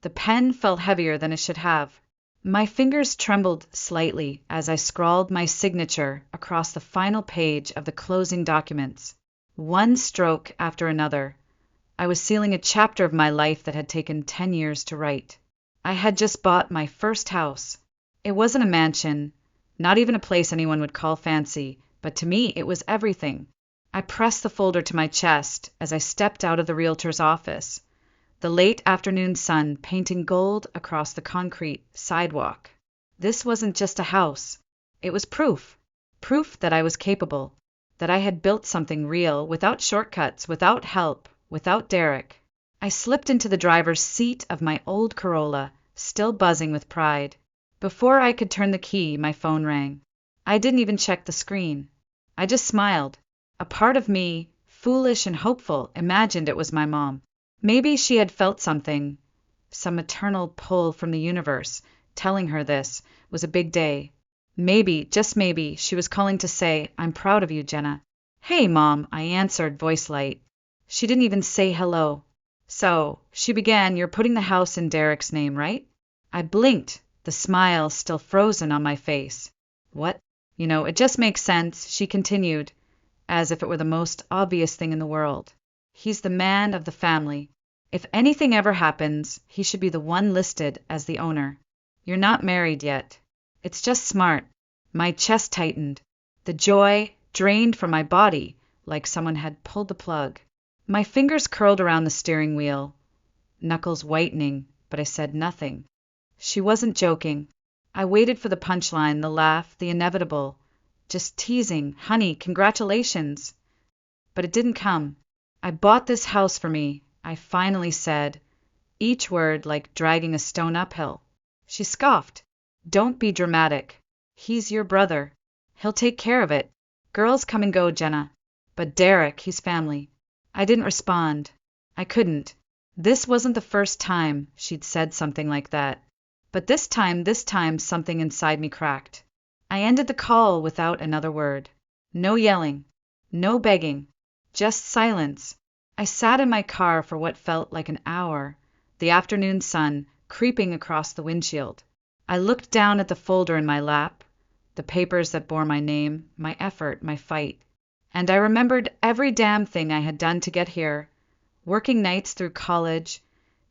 The pen felt heavier than it should have. My fingers trembled slightly as I scrawled my signature across the final page of the closing documents. One stroke after another, I was sealing a chapter of my life that had taken 10 years to write. I had just bought my first house. It wasn't a mansion, not even a place anyone would call fancy, but to me it was everything. I pressed the folder to my chest as I stepped out of the realtor's office, the late afternoon sun painting gold across the concrete sidewalk. This wasn't just a house. It was proof. Proof that I was capable, that I had built something real, without shortcuts, without help, without Derek. I slipped into the driver's seat of my old Corolla, still buzzing with pride. Before I could turn the key, my phone rang. I didn't even check the screen. I just smiled. A part of me, foolish and hopeful, imagined it was my mom. Maybe she had felt something, some eternal pull from the universe, telling her this was a big day. Maybe, just maybe, she was calling to say, "I'm proud of you, Jenna." "Hey, Mom," I answered, voice light. She didn't even say hello. "So," she began, "you're putting the house in Derek's name, right?" I blinked, the smile still frozen on my face. "What?" It just makes sense," she continued, as if it were the most obvious thing in the world. "He's the man of the family. If anything ever happens, he should be the one listed as the owner. You're not married yet. It's just smart." My chest tightened. The joy drained from my body like someone had pulled the plug. My fingers curled around the steering wheel, knuckles whitening, but I said nothing. She wasn't joking. I waited for the punchline, the laugh, the inevitable. Just teasing, "Honey, congratulations." But it didn't come. "I bought this house for me," I finally said, each word like dragging a stone uphill. She scoffed. "Don't be dramatic. He's your brother. He'll take care of it. Girls come and go, Jenna. But Derek, he's family." I didn't respond. I couldn't. This wasn't the first time she'd said something like that. But this time something inside me cracked. I ended the call without another word. No yelling. No begging. Just silence. I sat in my car for what felt like an hour, the afternoon sun creeping across the windshield. I looked down at the folder in my lap, the papers that bore my name, my effort, my fight. And I remembered every damn thing I had done to get here, working nights through college,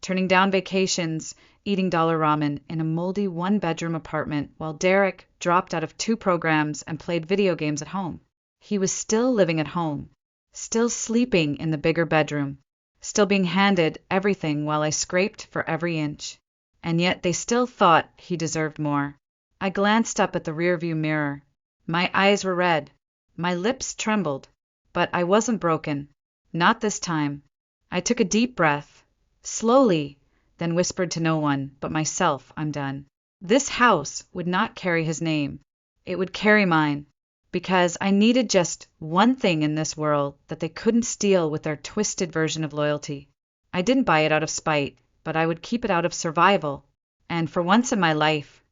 turning down vacations, eating dollar ramen in a moldy one-bedroom apartment while Derek dropped out of 2 programs and played video games at home. He was still living at home, still sleeping in the bigger bedroom, still being handed everything while I scraped for every inch. And yet they still thought he deserved more. I glanced up at the rearview mirror. My eyes were red. My lips trembled. But I wasn't broken. Not this time. I took a deep breath, slowly, then whispered to no one but myself, "I'm done." This house would not carry his name. It would carry mine. Because I needed just one thing in this world that they couldn't steal with their twisted version of loyalty. I didn't buy it out of spite, but I would keep it out of survival. And for once in my life,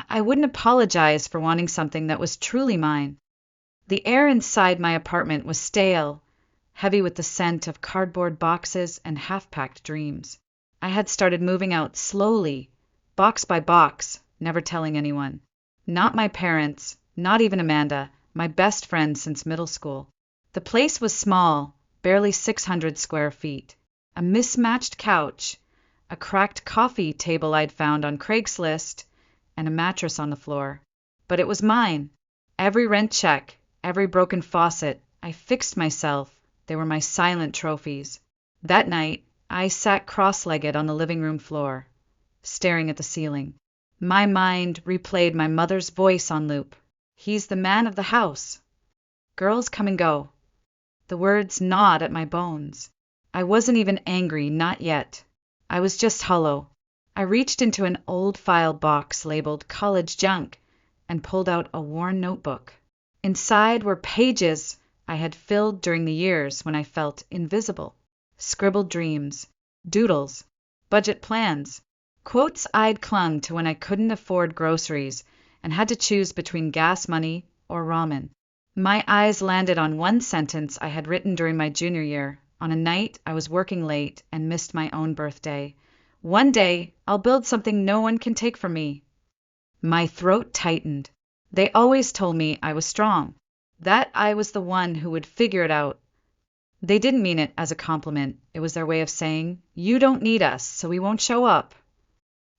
I wouldn't apologize for wanting something that was truly mine. The air inside my apartment was stale, heavy with the scent of cardboard boxes and half-packed dreams. I had started moving out slowly, box by box, never telling anyone. Not my parents, not even Amanda, my best friend since middle school. The place was small, barely 600 square feet. A mismatched couch, a cracked coffee table I'd found on Craigslist, and a mattress on the floor. But it was mine. Every rent check, every broken faucet, I fixed myself. They were my silent trophies. That night, I sat cross-legged on the living room floor, staring at the ceiling. My mind replayed my mother's voice on loop. "He's the man of the house. Girls come and go." The words gnawed at my bones. I wasn't even angry, not yet. I was just hollow. I reached into an old file box labeled "college junk" and pulled out a worn notebook. Inside were pages I had filled during the years when I felt invisible. Scribbled dreams, doodles, budget plans, quotes I'd clung to when I couldn't afford groceries and had to choose between gas money or ramen. My eyes landed on one sentence I had written during my junior year, on a night I was working late and missed my own birthday, One day, I'll build something no one can take from me. My throat tightened. They always told me I was strong, that I was the one who would figure it out. They didn't mean it as a compliment. It was their way of saying, "You don't need us, so we won't show up."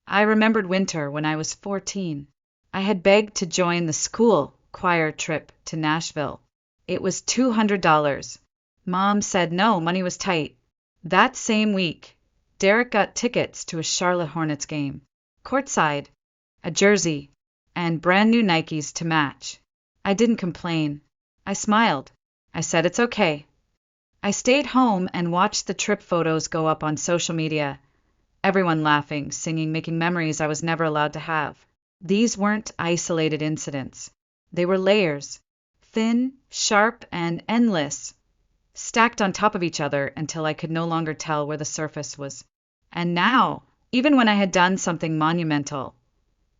I remembered winter when I was 14. I had begged to join the school choir trip to Nashville. It was $200. Mom said no, money was tight. That same week, Derek got tickets to a Charlotte Hornets game, courtside, a jersey, and brand new Nikes to match. I didn't complain. I smiled. I said it's okay. I stayed home and watched the trip photos go up on social media. Everyone laughing, singing, making memories I was never allowed to have. These weren't isolated incidents. They were layers, thin, sharp, and endless, stacked on top of each other until I could no longer tell where the surface was. And now, even when I had done something monumental,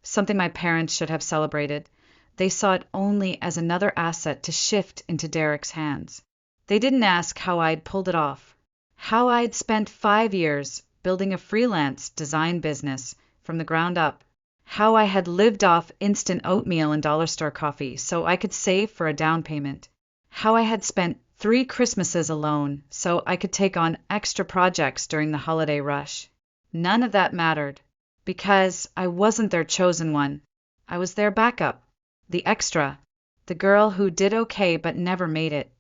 something my parents should have celebrated, they saw it only as another asset to shift into Derek's hands. They didn't ask how I'd pulled it off, how I'd spent 5 years building a freelance design business from the ground up, how I had lived off instant oatmeal and dollar store coffee so I could save for a down payment, how I had spent 3 Christmases alone so I could take on extra projects during the holiday rush. None of that mattered, because I wasn't their chosen one. I was their backup, the extra, the girl who did okay but never made it.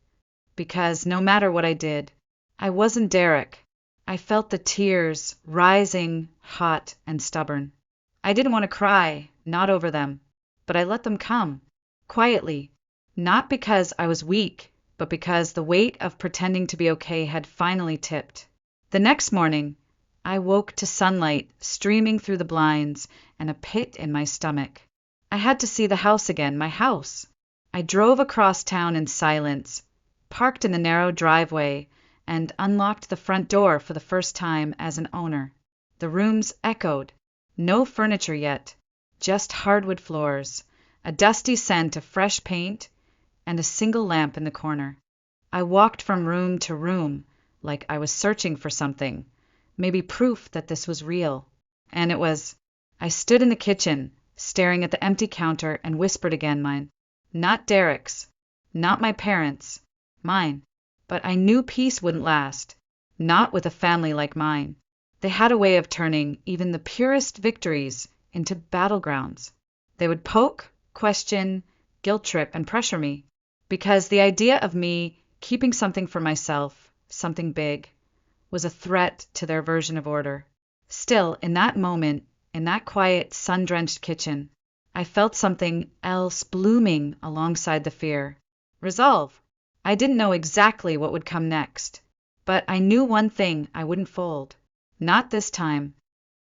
Because no matter what I did, I wasn't Derek. I felt the tears rising, hot and stubborn. I didn't want to cry, not over them, but I let them come, quietly, not because I was weak, but because the weight of pretending to be okay had finally tipped. The next morning, I woke to sunlight streaming through the blinds and a pit in my stomach. I had to see the house again, my house. I drove across town in silence, parked in the narrow driveway, and unlocked the front door for the first time as an owner. The rooms echoed. No furniture yet, just hardwood floors, a dusty scent of fresh paint, and a single lamp in the corner. I walked from room to room, like I was searching for something, maybe proof that this was real. And it was. I stood in the kitchen, staring at the empty counter, and whispered again, mine. Not Derek's, not my parents', mine. But I knew peace wouldn't last, not with a family like mine. They had a way of turning even the purest victories into battlegrounds. They would poke, question, guilt trip, and pressure me, because the idea of me keeping something for myself, something big, was a threat to their version of order. Still, in that moment, in that quiet, sun-drenched kitchen, I felt something else blooming alongside the fear. Resolve. I didn't know exactly what would come next, but I knew one thing: I wouldn't fold. Not this time.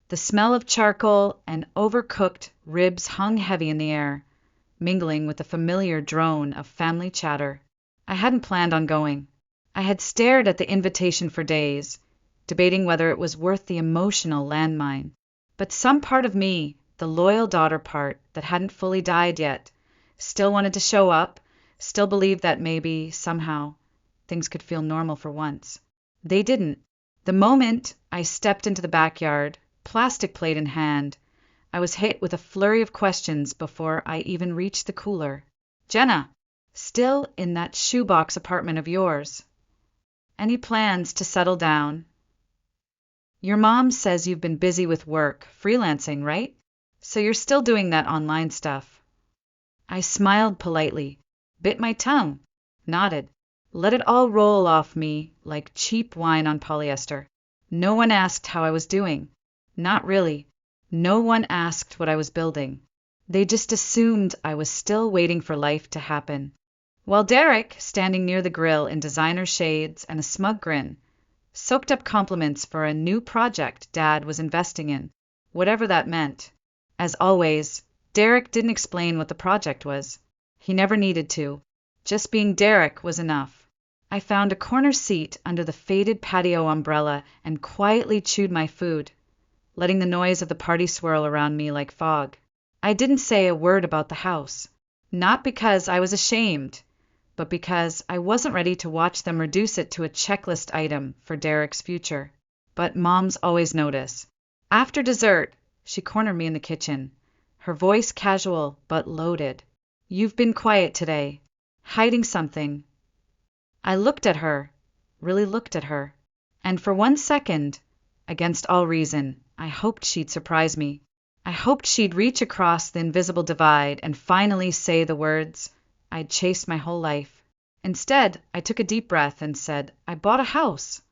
The smell of charcoal and overcooked ribs hung heavy in the air, mingling with the familiar drone of family chatter. I hadn't planned on going. I had stared at the invitation for days, debating whether it was worth the emotional landmine. But some part of me, the loyal daughter part that hadn't fully died yet, still wanted to show up, still believed that maybe, somehow, things could feel normal for once. They didn't. The moment I stepped into the backyard, plastic plate in hand, I was hit with a flurry of questions before I even reached the cooler. Jenna, still in that shoebox apartment of yours? Any plans to settle down? Your mom says you've been busy with work, freelancing, right? So you're still doing that online stuff. I smiled politely, bit my tongue, nodded. Let it all roll off me like cheap wine on polyester. No one asked how I was doing. Not really. No one asked what I was building. They just assumed I was still waiting for life to happen. While Derek, standing near the grill in designer shades and a smug grin, soaked up compliments for a new project Dad was investing in, whatever that meant. As always, Derek didn't explain what the project was. He never needed to. Just being Derek was enough. I found a corner seat under the faded patio umbrella and quietly chewed my food, letting the noise of the party swirl around me like fog. I didn't say a word about the house, not because I was ashamed, but because I wasn't ready to watch them reduce it to a checklist item for Derek's future. But moms always notice. After dessert, she cornered me in the kitchen, her voice casual but loaded. You've been quiet today. Hiding something. I looked at her, really looked at her, and for 1 second, against all reason, I hoped she'd surprise me. I hoped she'd reach across the invisible divide and finally say the words I'd chased my whole life. Instead, I took a deep breath and said, I bought a house.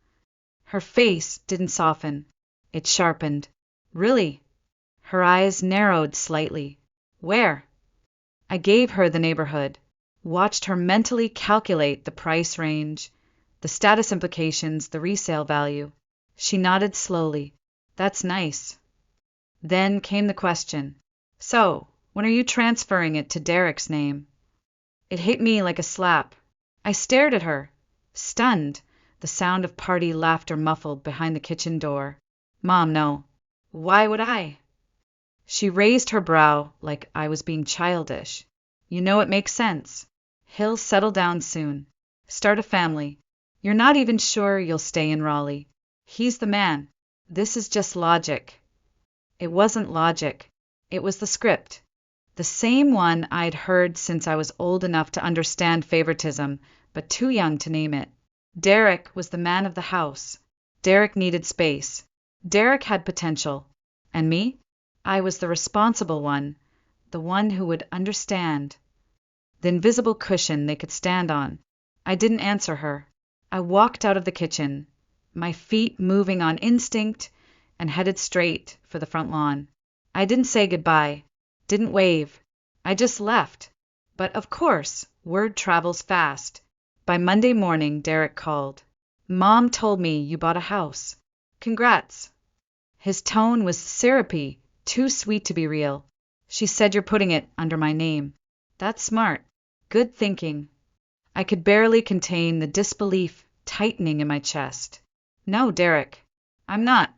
Her face didn't soften. It sharpened. Really? Her eyes narrowed slightly. Where? I gave her the neighborhood, watched her mentally calculate the price range, the status implications, the resale value. She nodded slowly. That's nice. Then came the question. So, when are you transferring it to Derek's name? It hit me like a slap. I stared at her, stunned, the sound of party laughter muffled behind the kitchen door. Mom, no. Why would I? She raised her brow like I was being childish. You know it makes sense. He'll settle down soon. Start a family. You're not even sure you'll stay in Raleigh. He's the man. This is just logic. It wasn't logic. It was the script. The same one I'd heard since I was old enough to understand favoritism, but too young to name it. Derek was the man of the house. Derek needed space. Derek had potential. And me? I was the responsible one, the one who would understand. The invisible cushion they could stand on. I didn't answer her. I walked out of the kitchen, my feet moving on instinct, and headed straight for the front lawn. I didn't say goodbye, didn't wave. I just left. But of course, word travels fast. By Monday morning, Derek called. Mom told me you bought a house. Congrats. His tone was syrupy, too sweet to be real. She said you're putting it under my name. That's smart. Good thinking. I could barely contain the disbelief tightening in my chest. No, Derek, I'm not.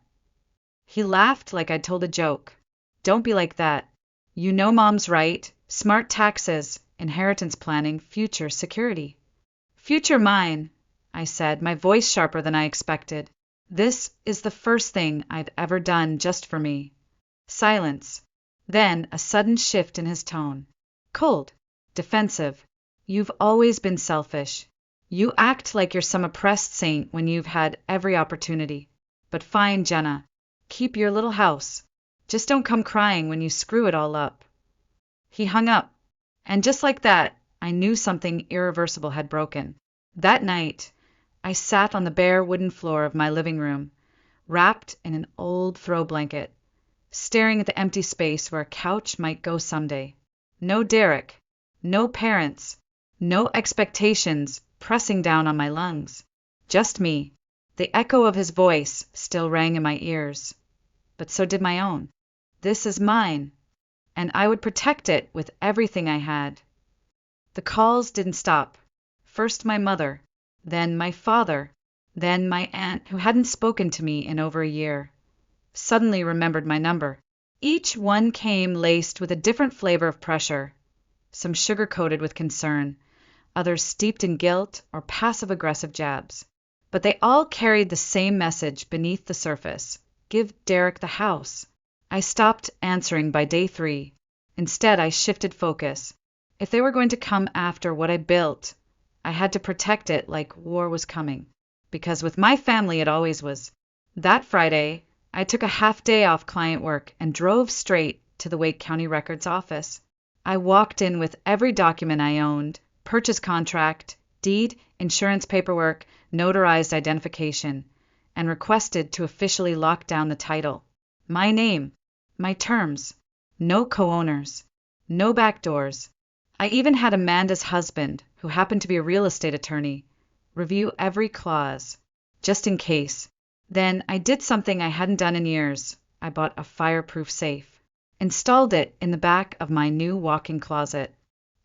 He laughed like I'd told a joke. Don't be like that. You know Mom's right. Smart taxes, inheritance planning, future security. Future mine, I said, my voice sharper than I expected. This is the first thing I've ever done just for me. Silence. Then a sudden shift in his tone. Cold. Defensive. You've always been selfish. You act like you're some oppressed saint when you've had every opportunity. But fine, Jenna. Keep your little house. Just don't come crying when you screw it all up. He hung up. And just like that, I knew something irreversible had broken. That night, I sat on the bare wooden floor of my living room, wrapped in an old throw blanket, staring at the empty space where a couch might go someday. No Derek, no parents, no expectations pressing down on my lungs. Just me. The echo of his voice still rang in my ears. But so did my own. This is mine, and I would protect it with everything I had. The calls didn't stop. First my mother, then my father, then my aunt, who hadn't spoken to me in over a year, suddenly remembered my number. Each one came laced with a different flavor of pressure, some sugar-coated with concern, others steeped in guilt or passive-aggressive jabs. But they all carried the same message beneath the surface. Give Derek the house. I stopped answering by day 3. Instead, I shifted focus. If they were going to come after what I built, I had to protect it like war was coming. Because with my family, it always was. That Friday, I took a half day off client work and drove straight to the Wake County Records office. I walked in with every document I owned, purchase contract, deed, insurance paperwork, notarized identification, and requested to officially lock down the title. My name, my terms, no co-owners, no backdoors. I even had Amanda's husband, who happened to be a real estate attorney, review every clause, just in case. Then I did something I hadn't done in years. I bought a fireproof safe, installed it in the back of my new walk-in closet.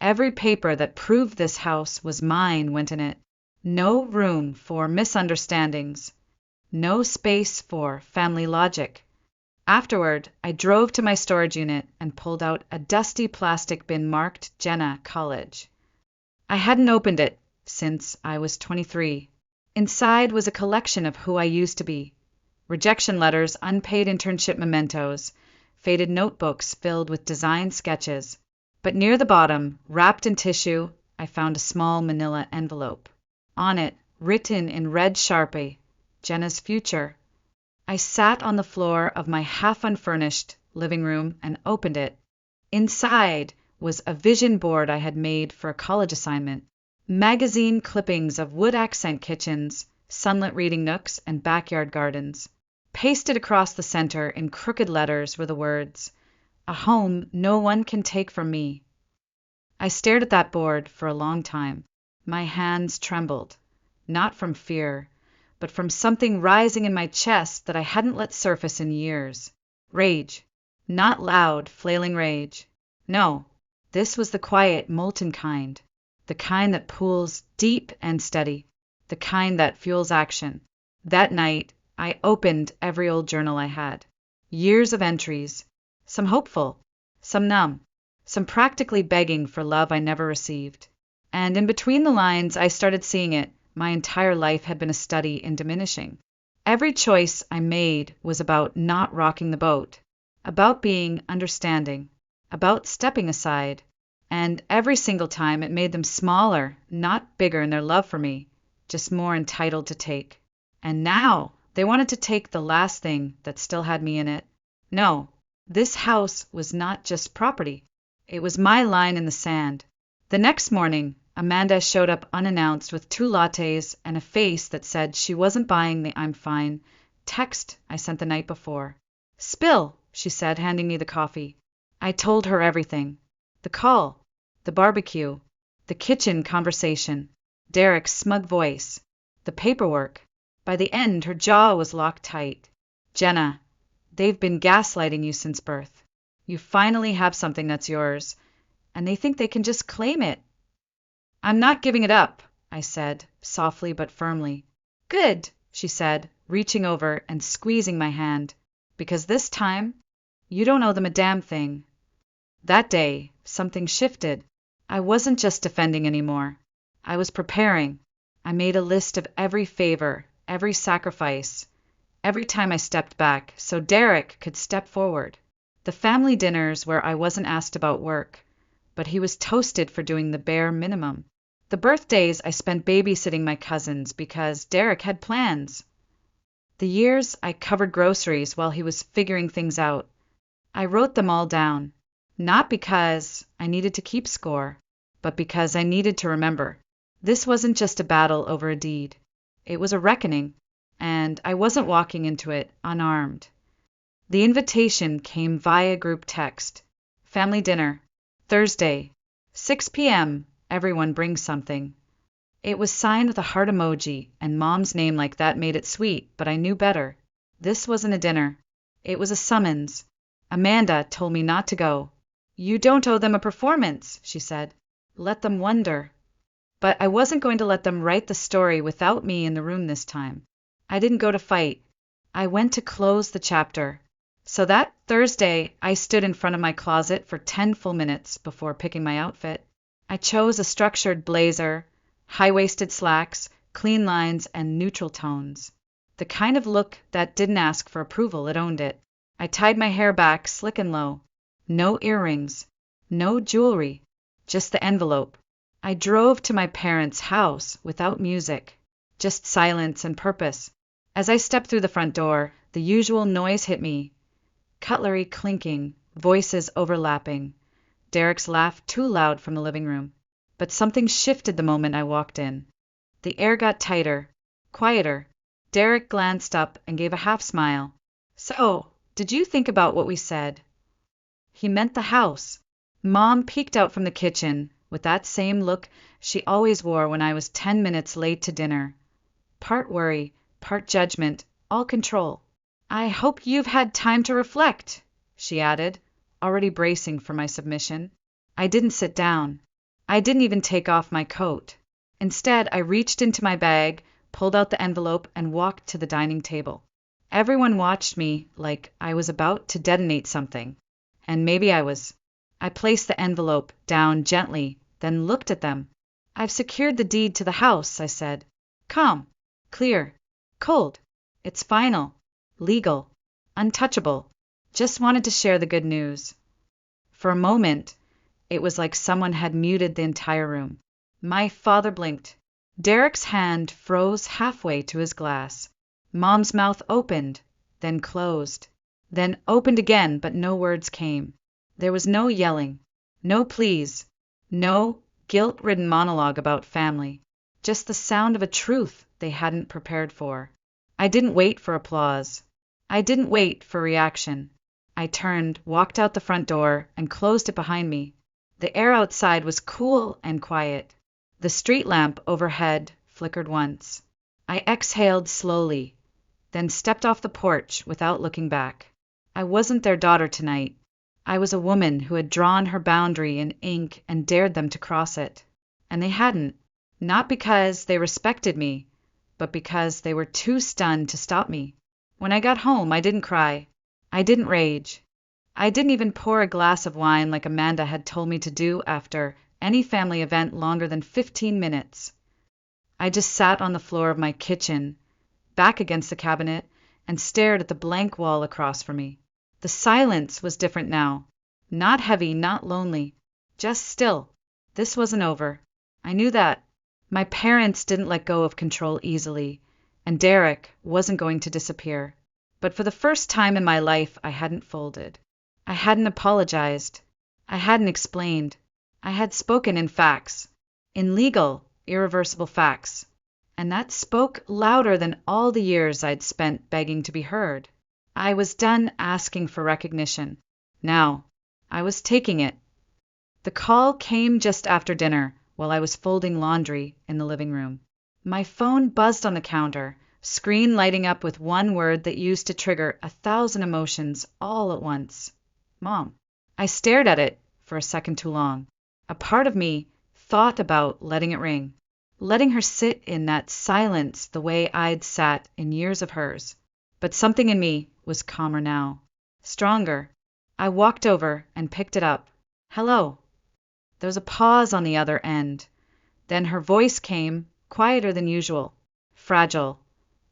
Every paper that proved this house was mine went in it. No room for misunderstandings. No space for family logic. Afterward, I drove to my storage unit and pulled out a dusty plastic bin marked Jenna College. I hadn't opened it since I was 23. Inside was a collection of who I used to be. rejection letters, unpaid internship mementos, faded notebooks filled with design sketches. But near the bottom, wrapped in tissue, I found a small manila envelope. On it, written in red Sharpie, Jenna's future. I sat on the floor of my half-unfurnished living room and opened it. Inside was a vision board I had made for a college assignment. Magazine clippings of wood accent kitchens, sunlit reading nooks, and backyard gardens. Pasted across the center in crooked letters were the words, "A home no one can take from me." I stared at that board for a long time. My hands trembled, not from fear, but from something rising in my chest that I hadn't let surface in years. Rage. Not loud, flailing rage. No, this was the quiet, molten kind. The kind that pools deep and steady. The kind that fuels action. That night, I opened every old journal I had. Years of entries. Some hopeful, some numb, some practically begging for love I never received. And in between the lines, I started seeing it. My entire life had been a study in diminishing. Every choice I made was about not rocking the boat, about being understanding, about stepping aside, and every single time it made them smaller, not bigger in their love for me, just more entitled to take. And now they wanted to take the last thing that still had me in it. No, this house was not just property. It was my line in the sand. The next morning, Amanda showed up unannounced with 2 lattes and a face that said she wasn't buying the "I'm fine" text I sent the night before. "Spill," she said, handing me the coffee. I told her everything. The call, the barbecue, the kitchen conversation, Derek's smug voice, the paperwork. By the end, her jaw was locked tight. "Jenna, they've been gaslighting you since birth. You finally have something that's yours, and they think they can just claim it." "I'm not giving it up," I said, softly but firmly. "Good," she said, reaching over and squeezing my hand, "because this time, you don't owe them a damn thing." That day, something shifted. I wasn't just defending anymore. I was preparing. I made a list of every favor, every sacrifice, every time I stepped back, so Derek could step forward. The family dinners where I wasn't asked about work, but he was toasted for doing the bare minimum. The birthdays I spent babysitting my cousins because Derek had plans. The years I covered groceries while he was figuring things out. I wrote them all down, not because I needed to keep score, but because I needed to remember. This wasn't just a battle over a deed. It was a reckoning, and I wasn't walking into it unarmed. The invitation came via group text. Family dinner, Thursday, 6 p.m. Everyone brings something. It was signed with a heart emoji, and Mom's name like that made it sweet, but I knew better. This wasn't a dinner. It was a summons. Amanda told me not to go. "You don't owe them a performance," she said. "Let them wonder." But I wasn't going to let them write the story without me in the room this time. I didn't go to fight. I went to close the chapter. So that Thursday, I stood in front of my closet for 10 full minutes before picking my outfit. I chose a structured blazer, high-waisted slacks, clean lines, and neutral tones. The kind of look that didn't ask for approval, it owned it. I tied my hair back slick and low. No earrings, no jewelry, just the envelope. I drove to my parents' house without music, just silence and purpose. As I stepped through the front door, the usual noise hit me. Cutlery clinking, voices overlapping. Derek's laugh too loud from the living room. But something shifted the moment I walked in. The air got tighter, quieter. Derek glanced up and gave a half smile. "So, did you think about what we said?" He meant the house. Mom peeked out from the kitchen with that same look she always wore when I was 10 minutes late to dinner. Part worry, part judgment, all control. "I hope you've had time to reflect," she added, already bracing for my submission. I didn't sit down. I didn't even take off my coat. Instead, I reached into my bag, pulled out the envelope, and walked to the dining table. Everyone watched me like I was about to detonate something. And maybe I was. I placed the envelope down gently, then looked at them. "I've secured the deed to the house," I said. "Calm, clear, cold. It's final. legal, untouchable, just wanted to share the good news. For a moment, it was like someone had muted the entire room. My father blinked. Derek's hand froze halfway to his glass. Mom's mouth opened, then closed, then opened again, but no words came. There was no yelling, no pleas, no guilt-ridden monologue about family, just the sound of a truth they hadn't prepared for. I didn't wait for applause. I didn't wait for reaction. I turned, walked out the front door, and closed it behind me. The air outside was cool and quiet. The street lamp overhead flickered once. I exhaled slowly, then stepped off the porch without looking back. I wasn't their daughter tonight. I was a woman who had drawn her boundary in ink and dared them to cross it. And they hadn't, not because they respected me, but because they were too stunned to stop me. When I got home, I didn't cry. I didn't rage. I didn't even pour a glass of wine like Amanda had told me to do after any family event longer than 15 minutes. I just sat on the floor of my kitchen, back against the cabinet, and stared at the blank wall across from me. The silence was different now. Not heavy, not lonely, just still. This wasn't over. I knew that. My parents didn't let go of control easily, and Derek wasn't going to disappear. But for the first time in my life, I hadn't folded. I hadn't apologized. I hadn't explained. I had spoken in facts, in legal, irreversible facts, and that spoke louder than all the years I'd spent begging to be heard. I was done asking for recognition. Now, I was taking it. The call came just after dinner, while I was folding laundry in the living room. My phone buzzed on the counter, screen lighting up with one word that used to trigger 1,000 emotions all at once. Mom. I stared at it for a second too long. A part of me thought about letting it ring, letting her sit in that silence the way I'd sat in years of hers. But something in me was calmer now, stronger. I walked over and picked it up. Hello. There was a pause on the other end. Then her voice came, quieter than usual, fragile,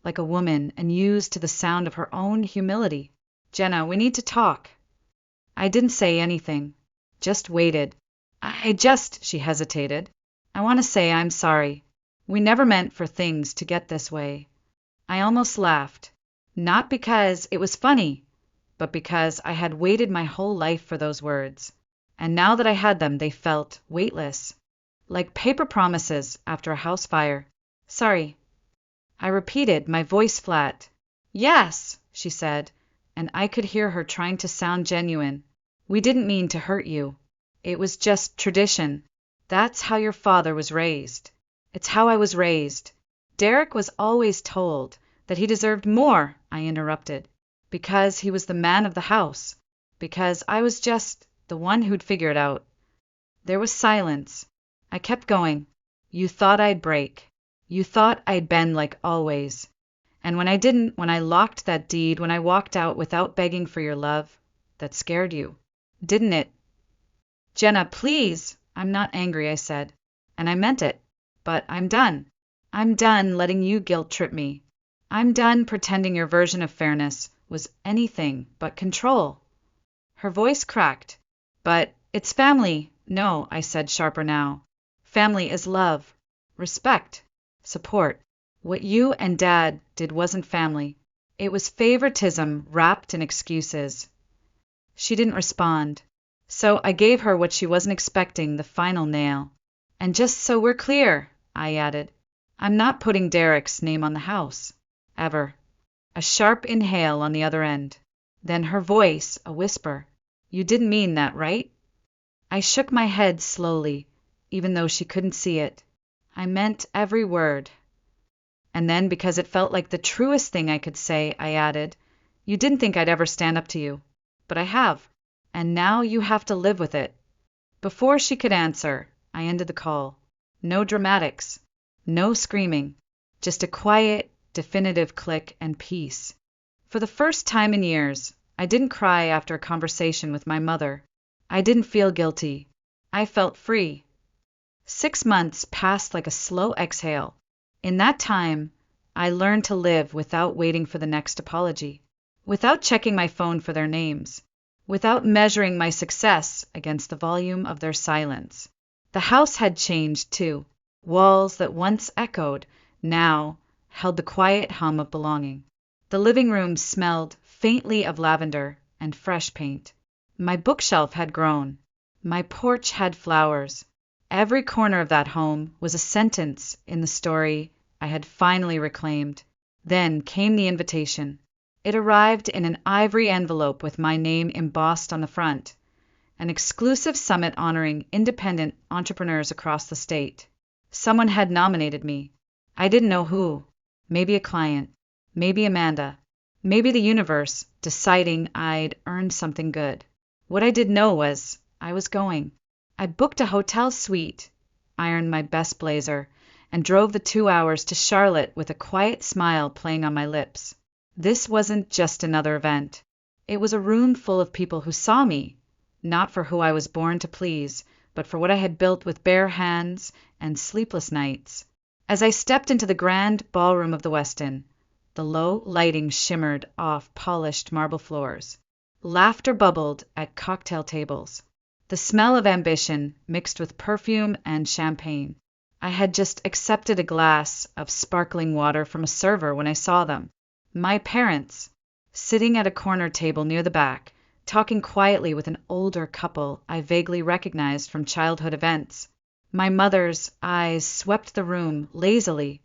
like a woman, and used to the sound of her own humility. Jenna, we need to talk. I didn't say anything, just waited. She hesitated. I want to say I'm sorry. We never meant for things to get this way. I almost laughed, not because it was funny, but because I had waited my whole life for those words. And now that I had them, they felt weightless, like paper promises after a house fire. Sorry. I repeated, my voice flat. Yes, she said, and I could hear her trying to sound genuine. We didn't mean to hurt you. It was just tradition. That's how your father was raised. It's how I was raised. Derek was always told that he deserved more, I interrupted, because he was the man of the house, because I was just the one who'd figure it out. There was silence. I kept going. You thought I'd break. You thought I'd bend like always. And when I didn't, when I locked that deed, when I walked out without begging for your love, that scared you, didn't it? Jenna, please. I'm not angry, I said. And I meant it. But I'm done. I'm done letting you guilt-trip me. I'm done pretending your version of fairness was anything but control. Her voice cracked. But it's family. No, I said, sharper now. Family is love, respect, support. What you and Dad did wasn't family. It was favoritism wrapped in excuses. She didn't respond. So I gave her what she wasn't expecting, the final nail. And just so we're clear, I added, I'm not putting Derek's name on the house. Ever. A sharp inhale on the other end. Then her voice, a whisper. You didn't mean that, right? I shook my head slowly, even though she couldn't see it. I meant every word. And then, because it felt like the truest thing I could say, I added, you didn't think I'd ever stand up to you. But I have. And now you have to live with it. Before she could answer, I ended the call. No dramatics. No screaming. Just a quiet, definitive click and peace. For the first time in years, I didn't cry after a conversation with my mother. I didn't feel guilty. I felt free. 6 months passed like a slow exhale. In that time, I learned to live without waiting for the next apology. without checking my phone for their names, without measuring my success against the volume of their silence. The house had changed, too. Walls that once echoed, now held the quiet hum of belonging. The living room smelled faintly of lavender and fresh paint. My bookshelf had grown. My porch had flowers. Every corner of that home was a sentence in the story I had finally reclaimed. Then came the invitation. It arrived in an ivory envelope with my name embossed on the front. An exclusive summit honoring independent entrepreneurs across the state. Someone had nominated me. I didn't know who. Maybe a client. Maybe Amanda. Maybe the universe deciding I'd earned something good. What I did know was I was going. I booked a hotel suite, ironed my best blazer, and drove the 2 hours to Charlotte with a quiet smile playing on my lips. This wasn't just another event. It was a room full of people who saw me, not for who I was born to please, but for what I had built with bare hands and sleepless nights. As I stepped into the grand ballroom of the Westin, the low lighting shimmered off polished marble floors. Laughter bubbled at cocktail tables. The smell of ambition mixed with perfume and champagne. I had just accepted a glass of sparkling water from a server when I saw them. My parents, sitting at a corner table near the back, talking quietly with an older couple I vaguely recognized from childhood events. My mother's eyes swept the room lazily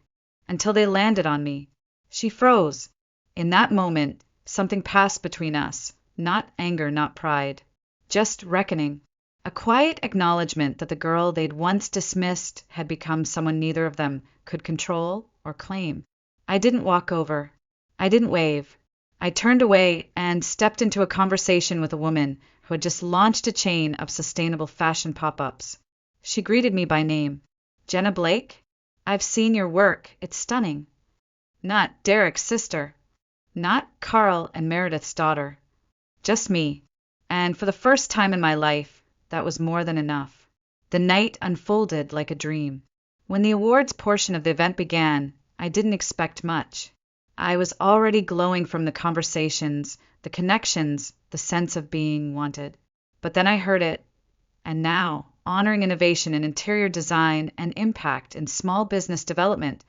until they landed on me. She froze. In that moment, something passed between us. Not anger, not pride. Just reckoning. A quiet acknowledgement that the girl they'd once dismissed had become someone neither of them could control or claim. I didn't walk over. I didn't wave. I turned away and stepped into a conversation with a woman who had just launched a chain of sustainable fashion pop-ups. She greeted me by name. Jenna Blake? I've seen your work. It's stunning. Not Derek's sister. Not Carl and Meredith's daughter. Just me. And for the first time in my life, that was more than enough. The night unfolded like a dream. When the awards portion of the event began, I didn't expect much. I was already glowing from the conversations, the connections, the sense of being wanted. But then I heard it. And now, honoring innovation in interior design and impact in small business development,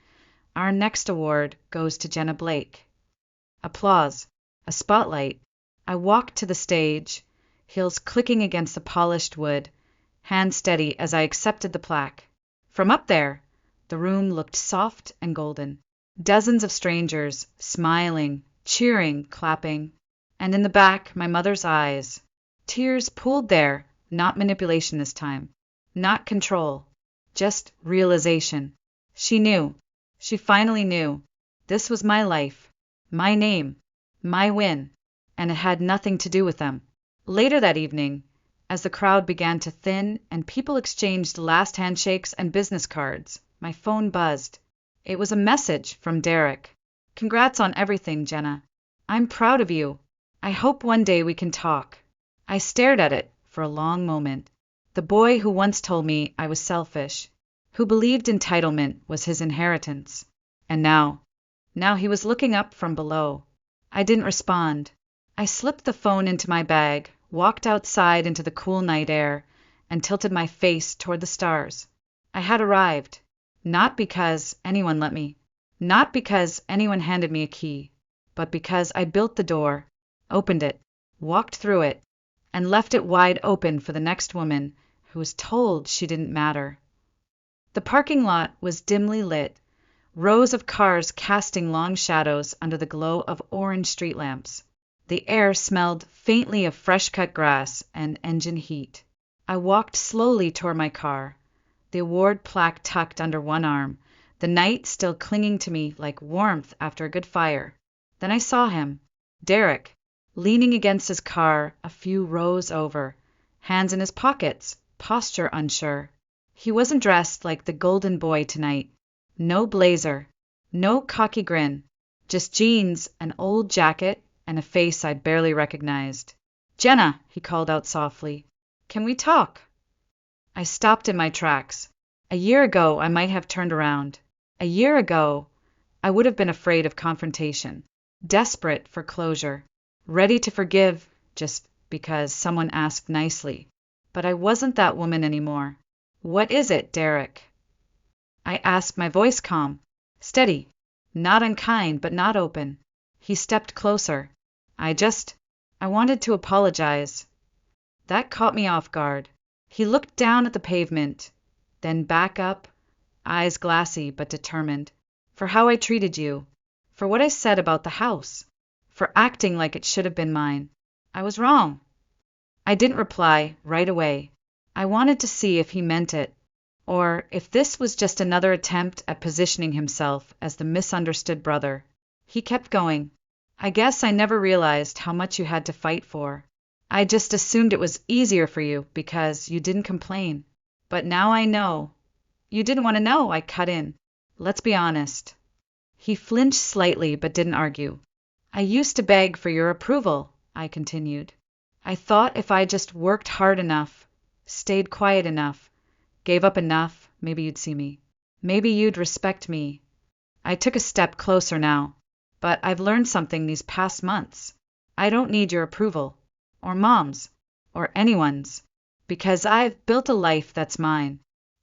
our next award goes to Jenna Blake. Applause. A spotlight. I walked to the stage, heels clicking against the polished wood, hand steady as I accepted the plaque. From up there, the room looked soft and golden. Dozens of strangers, smiling, cheering, clapping. And in the back, my mother's eyes. Tears pooled there, not manipulation this time. Not control. Just realization. She knew. She finally knew. This was my life. My name. My win. And it had nothing to do with them. Later that evening, as the crowd began to thin and people exchanged last handshakes and business cards, my phone buzzed. It was a message from Derek. Congrats on everything, Jenna. I'm proud of you. I hope one day we can talk. I stared at it for a long moment. The boy who once told me I was selfish, who believed entitlement was his inheritance. And now he was looking up from below. I didn't respond. I slipped the phone into my bag, walked outside into the cool night air, and tilted my face toward the stars. I had arrived. Not because anyone let me, not because anyone handed me a key, but because I built the door, opened it, walked through it, and left it wide open for the next woman who was told she didn't matter. The parking lot was dimly lit, rows of cars casting long shadows under the glow of orange street lamps. The air smelled faintly of fresh-cut grass and engine heat. I walked slowly toward my car, the award plaque tucked under one arm, the night still clinging to me like warmth after a good fire. Then I saw him, Derek, leaning against his car a few rows over, hands in his pockets, posture unsure. He wasn't dressed like the golden boy tonight. No blazer, no cocky grin, just jeans, an old jacket, and a face I barely recognized. Jenna, he called out softly, can we talk? I stopped in my tracks. A year ago, I might have turned around. A year ago, I would have been afraid of confrontation, desperate for closure. ready to forgive just because someone asked nicely. But I wasn't that woman anymore. "What is it, Derek?" I asked, my voice calm, steady, not unkind but not open. He stepped closer. I wanted to apologize." That caught me off guard. He looked down at the pavement, then back up, eyes glassy but determined. "For how I treated you. For what I said about the house. For acting like it should have been mine. I was wrong." I didn't reply right away. I wanted to see if he meant it, or if this was just another attempt at positioning himself as the misunderstood brother. He kept going. "I guess I never realized how much you had to fight for. I just assumed it was easier for you because you didn't complain. But now I know." "You didn't want to know," I cut in. "Let's be honest." He flinched slightly but didn't argue. "I used to beg for your approval," I continued. "I thought if I just worked hard enough, stayed quiet enough, gave up enough, maybe you'd see me. Maybe you'd respect me." I took a step closer now. "But I've learned something these past months. I don't need your approval, or Mom's, or anyone's, because I've built a life that's mine,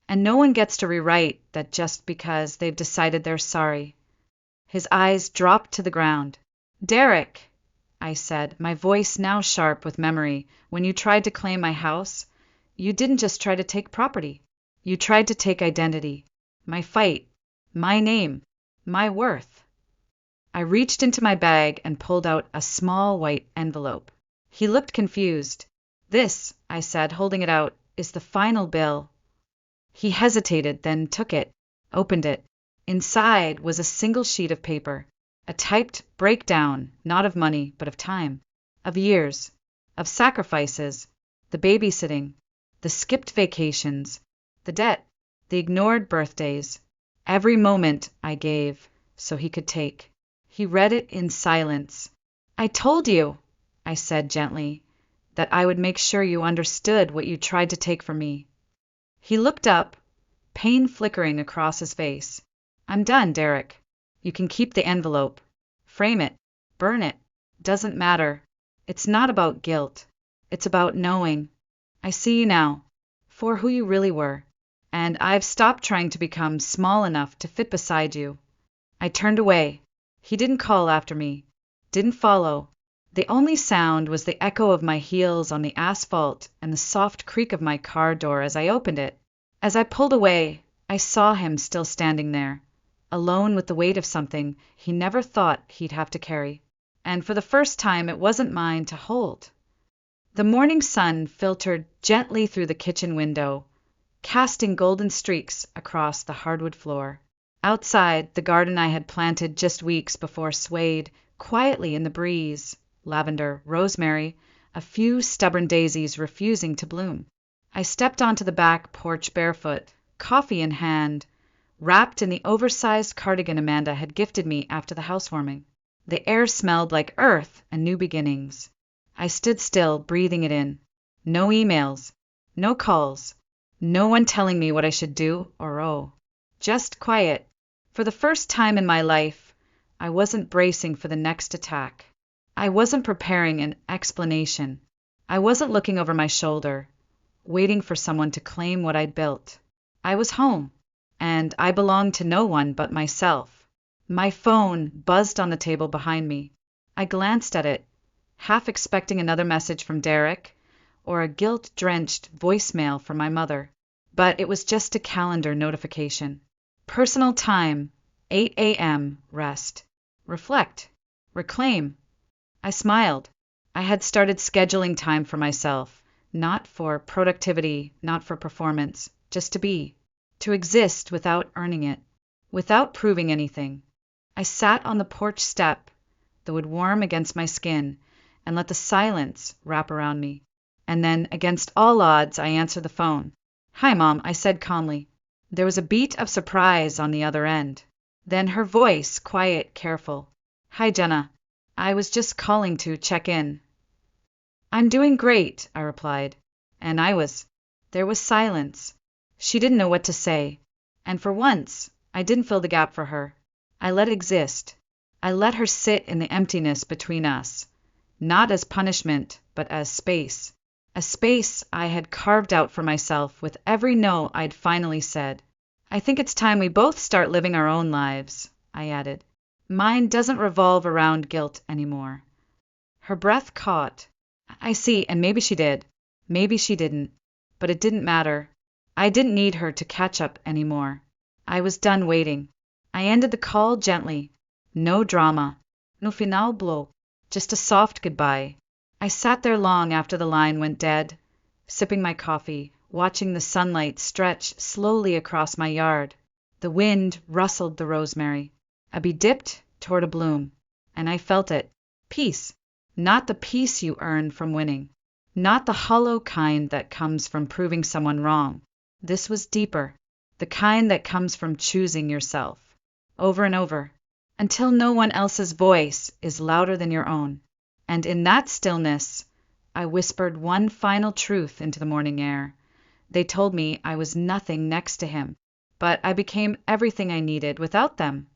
and no one gets to rewrite that just because they've decided they're sorry." His eyes dropped to the ground. "Derek," I said, my voice now sharp with memory, "when you tried to claim my house, you didn't just try to take property. You tried to take identity. My fight. My name. My worth." I reached into my bag and pulled out a small white envelope. He looked confused. "This," I said, holding it out, "is the final bill." He hesitated, then took it, opened it. Inside was a single sheet of paper, a typed breakdown, not of money, but of time, of years, of sacrifices, the babysitting, the skipped vacations, the debt, the ignored birthdays, every moment I gave so he could take. He read it in silence. "I told you," I said gently, "that I would make sure you understood what you tried to take from me." He looked up, pain flickering across his face. "I'm done, Derek. You can keep the envelope. Frame it. Burn it. Doesn't matter. It's not about guilt. It's about knowing. I see you now, for who you really were, and I've stopped trying to become small enough to fit beside you." I turned away. He didn't call after me, didn't follow. The only sound was the echo of my heels on the asphalt and the soft creak of my car door as I opened it. As I pulled away, I saw him still standing there, alone with the weight of something he never thought he'd have to carry. And for the first time, it wasn't mine to hold. The morning sun filtered gently through the kitchen window, casting golden streaks across the hardwood floor. Outside, the garden I had planted just weeks before swayed quietly in the breeze, lavender, rosemary, a few stubborn daisies refusing to bloom. I stepped onto the back porch barefoot, coffee in hand, wrapped in the oversized cardigan Amanda had gifted me after the housewarming. The air smelled like earth and new beginnings. I stood still, breathing it in. No emails, no calls, no one telling me what I should do or owe. Just quiet. For the first time in my life, I wasn't bracing for the next attack. I wasn't preparing an explanation. I wasn't looking over my shoulder, waiting for someone to claim what I'd built. I was home, and I belonged to no one but myself. My phone buzzed on the table behind me. I glanced at it, half expecting another message from Derek or a guilt-drenched voicemail from my mother. But it was just a calendar notification. Personal time, 8 a.m., rest. Reflect. Reclaim. I smiled. I had started scheduling time for myself, not for productivity, not for performance, just to be, to exist without earning it, without proving anything. I sat on the porch step that would warm against my skin and let the silence wrap around me. And then, against all odds, I answered the phone. "Hi, Mom," I said calmly. There was a beat of surprise on the other end. Then her voice, quiet, careful. "Hi, Jenna. I was just calling to check in." "I'm doing great," I replied. And there was silence. She didn't know what to say. And for once, I didn't fill the gap for her. I let it exist. I let her sit in the emptiness between us, not as punishment, but as space. A space I had carved out for myself with every no I'd finally said. I think it's time we both start living our own lives, I added. Mine doesn't revolve around guilt anymore. Her breath caught. I see, and maybe she did. Maybe she didn't. But it didn't matter. I didn't need her to catch up anymore. I was done waiting. I ended the call gently. No drama. No final blow. Just a soft goodbye. I sat there long after the line went dead, sipping my coffee, watching the sunlight stretch slowly across my yard. The wind rustled the rosemary. A bee dipped toward a bloom, and I felt it. Peace. Not the peace you earn from winning. Not the hollow kind that comes from proving someone wrong. This was deeper. The kind that comes from choosing yourself. Over and over. Until no one else's voice is louder than your own. And in that stillness, I whispered one final truth into the morning air. They told me I was nothing next to him, but I became everything I needed without them.